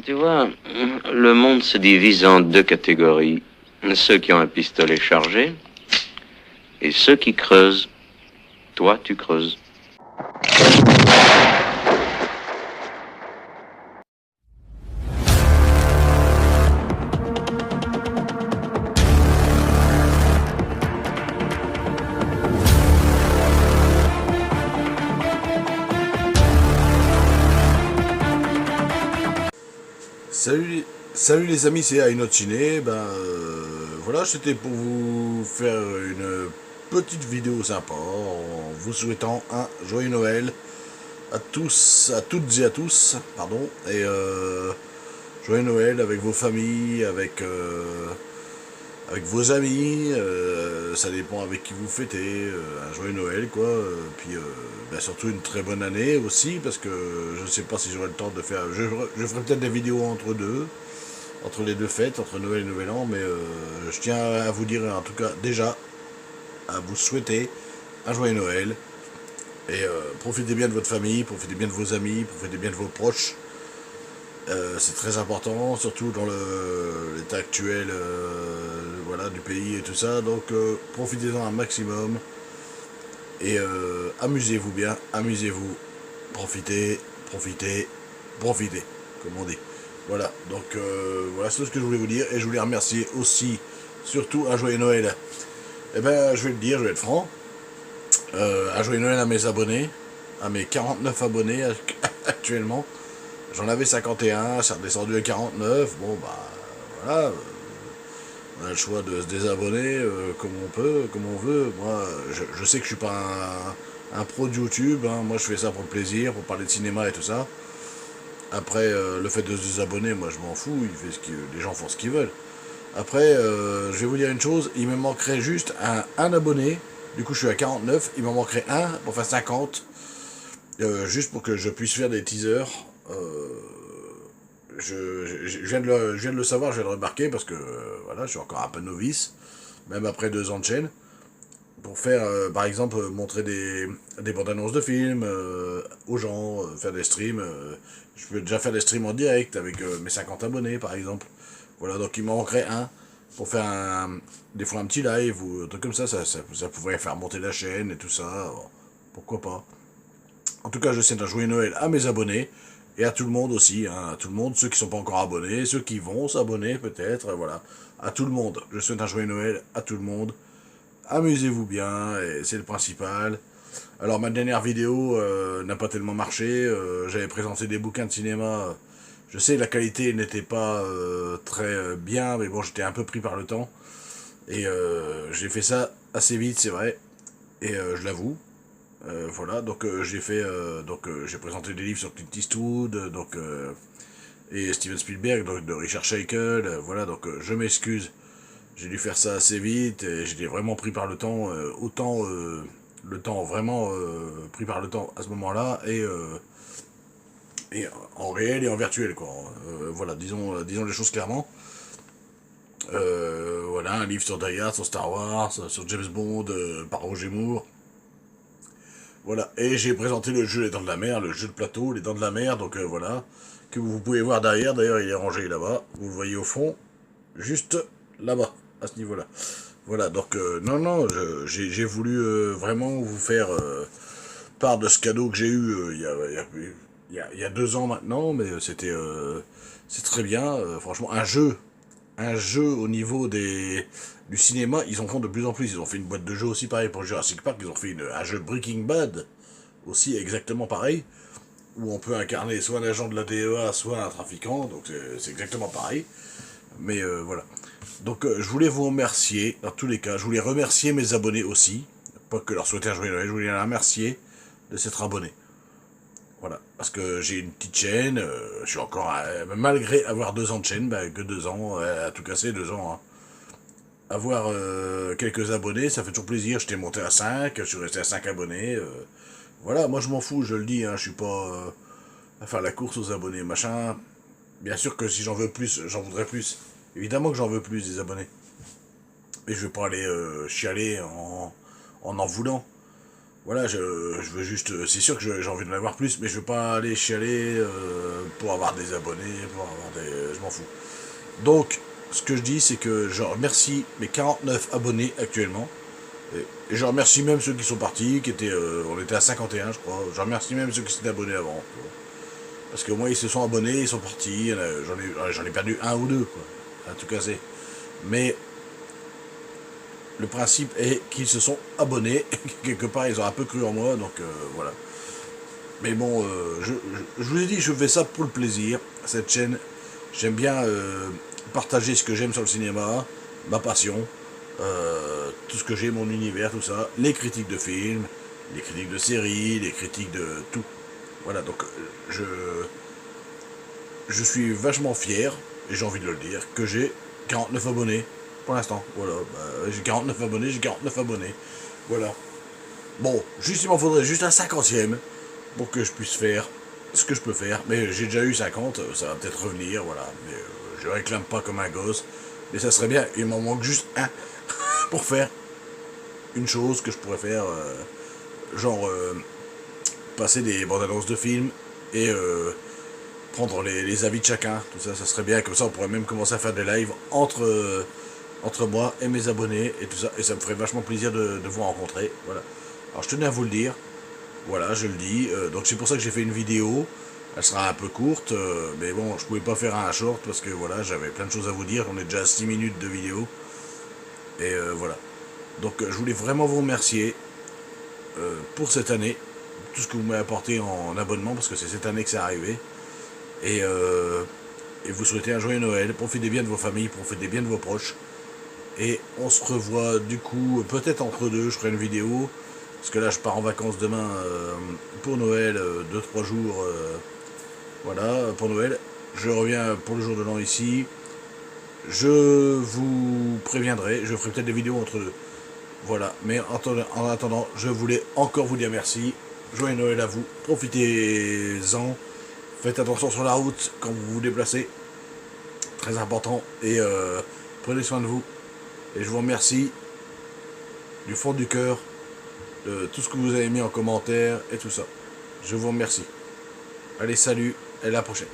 Tu vois, le monde se divise en deux catégories. Ceux qui ont un pistolet chargé et ceux qui creusent. Toi, tu creuses. Salut les amis, c'est Aïnot Ciné. Voilà, c'était pour vous faire une petite vidéo sympa en vous souhaitant un joyeux Noël à tous, à toutes et à tous, pardon, et joyeux Noël avec vos familles, avec vos amis, ça dépend avec qui vous fêtez, un joyeux Noël quoi, surtout une très bonne année aussi, parce que je ne sais pas si j'aurai le temps de faire, je ferai peut-être des vidéos entre les deux fêtes, entre Noël et Nouvel An, mais je tiens à vous dire en tout cas déjà, à vous souhaiter un joyeux Noël, et profitez bien de votre famille, profitez bien de vos amis, profitez bien de vos proches. C'est très important, surtout dans l'état actuel voilà, du pays et tout ça. Donc profitez-en un maximum et amusez-vous bien, amusez-vous, profitez, profitez, profitez, comme on dit. Voilà, donc voilà, c'est tout ce que je voulais vous dire et je voulais remercier aussi, surtout un joyeux Noël. Eh ben, je vais le dire, je vais être franc. Un joyeux Noël à mes abonnés, à mes 49 abonnés actuellement. J'en avais 51, c'est redescendu à 49. Bon, bah, voilà. On a le choix de se désabonner comme on peut, comme on veut. Moi, je sais que je suis pas un pro de YouTube. Hein. Moi, je fais ça pour le plaisir, pour parler de cinéma et tout ça. Après, le fait de se désabonner, moi, je m'en fous. Les gens font ce qu'ils veulent. Après, je vais vous dire une chose. Il me manquerait juste un abonné. Du coup, je suis à 49. Il m'en manquerait un pour faire 50. Juste pour que je puisse faire des teasers. Je viens de le savoir, je viens de le remarquer parce que voilà, je suis encore un peu novice, même après 2 ans de chaîne, pour faire, par exemple, montrer des bandes annonces de films aux gens, faire des streams. Je peux déjà faire des streams en direct avec mes 50 abonnés, par exemple. Voilà, donc il m'en manquerait un pour faire des fois un petit live ou un truc comme ça pourrait faire monter la chaîne et tout ça. Bon, pourquoi pas. En tout cas, je souhaite un joyeux Noël à mes abonnés et à tout le monde aussi, hein, à tout le monde, ceux qui ne sont pas encore abonnés, ceux qui vont s'abonner peut-être, voilà, à tout le monde. Je souhaite un joyeux Noël à tout le monde. Amusez-vous bien, et c'est le principal. Alors ma dernière vidéo n'a pas tellement marché, j'avais présenté des bouquins de cinéma. Je sais la qualité n'était pas très bien, mais bon j'étais un peu pris par le temps. Et j'ai fait ça assez vite, c'est vrai, et je l'avoue. Voilà, donc j'ai présenté des livres sur Clint Eastwood, et Steven Spielberg, donc de Richard Scheikel, voilà, donc je m'excuse, j'ai dû faire ça assez vite, et j'étais vraiment pris par le temps, le temps vraiment pris par le temps à ce moment-là, et en réel et en virtuel, quoi. Voilà, disons les choses clairement. Voilà, un livre sur Die Hard, sur Star Wars, sur James Bond, par Roger Moore. Voilà, et j'ai présenté le jeu Les Dents de la Mer, le jeu de plateau Les Dents de la Mer, donc voilà, que vous pouvez voir derrière, d'ailleurs il est rangé là-bas, vous le voyez au fond, juste là-bas, à ce niveau-là. Voilà, donc non, j'ai voulu vraiment vous faire part de ce cadeau que j'ai eu il y a 2 ans maintenant, mais c'est très bien, franchement, un jeu au niveau du cinéma, ils en font de plus en plus. Ils ont fait une boîte de jeux aussi pareil pour Jurassic Park, ils ont fait un jeu Breaking Bad, aussi exactement pareil, où on peut incarner soit un agent de la DEA, soit un trafiquant, donc c'est exactement pareil. Mais voilà. Donc je voulais vous remercier, dans tous les cas, je voulais remercier mes abonnés aussi, pas que leur souhaiter un joyeux Noël, je voulais les remercier de s'être abonnés. Voilà, parce que j'ai une petite chaîne, je suis encore, malgré avoir 2 ans de chaîne, que 2 ans, à tout casser 2 ans, hein. Avoir quelques abonnés, ça fait toujours plaisir, j'étais monté à 5, je suis resté à 5 abonnés, voilà, moi je m'en fous, je le dis, hein, je suis pas à faire la course aux abonnés, machin, bien sûr que si j'en veux plus, j'en voudrais plus, évidemment que j'en veux plus des abonnés, mais je vais pas aller chialer en voulant. Voilà, je veux juste... C'est sûr que j'ai envie d'en avoir plus, mais je veux pas aller chialer pour avoir des abonnés, pour avoir des... Je m'en fous. Donc, ce que je dis, c'est que je remercie mes 49 abonnés actuellement. Et je remercie même ceux qui sont partis, qui étaient... on était à 51, je crois. Je remercie même ceux qui s'étaient abonnés avant. Parce qu'au moins, ils se sont abonnés, ils sont partis. J'en ai perdu un ou deux, quoi. À tout casser. Mais le principe est qu'ils se sont abonnés. Quelque part, ils ont un peu cru en moi, donc voilà. Mais bon, je vous ai dit, je fais ça pour le plaisir. Cette chaîne, j'aime bien partager ce que j'aime sur le cinéma, ma passion, tout ce que j'ai, mon univers, tout ça, les critiques de films, les critiques de séries, les critiques de tout. Voilà, donc je suis vachement fier, et j'ai envie de le dire, que j'ai 49 abonnés pour l'instant. Voilà, j'ai 49 abonnés, j'ai 49 abonnés. Voilà. Bon, juste il m'en faudrait juste un 50e pour que je puisse faire ce que je peux faire. Mais j'ai déjà eu 50, ça va peut-être revenir, voilà. Mais je réclame pas comme un gosse. Mais ça serait bien, il m'en manque juste un pour faire une chose que je pourrais faire, genre passer des bandes annonces de films et prendre les avis de chacun, tout ça, ça serait bien. Comme ça, on pourrait même commencer à faire des lives entre moi et mes abonnés et tout ça. Et ça me ferait vachement plaisir de vous rencontrer, voilà. Alors je tenais à vous le dire, voilà, je le dis. Donc c'est pour ça que j'ai fait une vidéo. Elle sera un peu courte, mais bon, je pouvais pas faire un short parce que voilà, j'avais plein de choses à vous dire. On est déjà à 6 minutes de vidéo. Et voilà. Donc je voulais vraiment vous remercier pour cette année, tout ce que vous m'avez apporté en abonnement, parce que c'est cette année que c'est arrivé. Et vous souhaitez un joyeux Noël. Profitez bien de vos familles, profitez bien de vos proches. Et on se revoit du coup, peut-être entre deux, je ferai une vidéo. Parce que là, je pars en vacances demain pour Noël, 2-3 jours. Voilà, pour Noël. Je reviens pour le jour de l'an ici. Je vous préviendrai, je ferai peut-être des vidéos entre deux. Voilà, mais en attendant, je voulais encore vous dire merci. Joyeux Noël à vous, profitez-en. Faites attention sur la route quand vous vous déplacez. Très important. Et prenez soin de vous. Et je vous remercie du fond du cœur de tout ce que vous avez mis en commentaire et tout ça. Je vous remercie. Allez, salut, et à la prochaine.